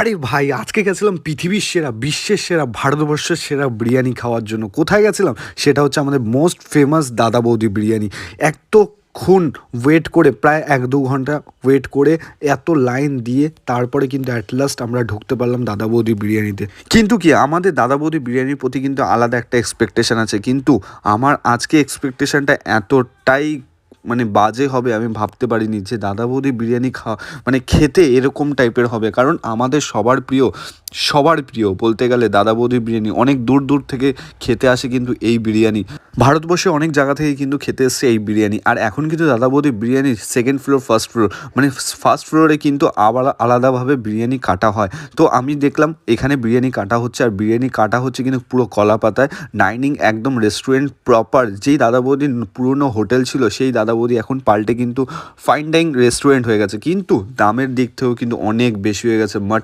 আরে ভাই, আজকে গেছিলাম পৃথিবীর সেরা, বিশ্বের সেরা, ভারতবর্ষের সেরা বিরিয়ানি খাওয়ার জন্য। কোথায় গেছিলাম? সেটা হচ্ছে আমাদের মোস্ট ফেমাস দাদা বৌদি বিরিয়ানি। এতক্ষণ ওয়েট করে, প্রায় 1-2 ঘন্টা ওয়েট করে, এত লাইন দিয়ে তারপরে কিন্তু অ্যাট লাস্ট আমরা ঢুকতে পারলাম দাদা বৌদি বিরিয়ানিতে। কিন্তু কি, আমাদের দাদা বৌদি বিরিয়ানির প্রতি কিন্তু আলাদা একটা এক্সপেকটেশন আছে, কিন্তু আমার আজকে এক্সপেকটেশনটা এতটাই বাজে হবে আমি ভাবতে পারিনি যে দাদা বৌদি বিরিয়ানি খাওয়া খেতে এরকম টাইপের হবে। কারণ আমাদের সবার প্রিয় বলতে গেলে দাদা বৌদি বিরিয়ানি। অনেক দূর দূর থেকে খেতে আসে কিন্তু এই বিরিয়ানি, ভারতবর্ষে অনেক জায়গা থেকে কিন্তু খেতে এসছে এই বিরিয়ানি। আর এখন কিন্তু দাদা বৌদি বিরিয়ানির second floor, first floor, first ফ্লোরে কিন্তু আবার আলাদাভাবে বিরিয়ানি কাটা হয়। তো আমি দেখলাম এখানে বিরিয়ানি কাটা হচ্ছে, আর বিরিয়ানি কাটা হচ্ছে কিন্তু পুরো কলা পাতায়। ডাইনিং একদম রেস্টুরেন্ট প্রপার। যেই দাদা বৌদির পুরনো হোটেল ছিল সেই দাদা বৌদি এখন পাল্টে কিন্তু ফাইন ডাইনিং রেস্টুরেন্ট হয়ে গেছে, কিন্তু দামের দিক থেকেও কিন্তু অনেক বেশি হয়ে গেছে। মাটন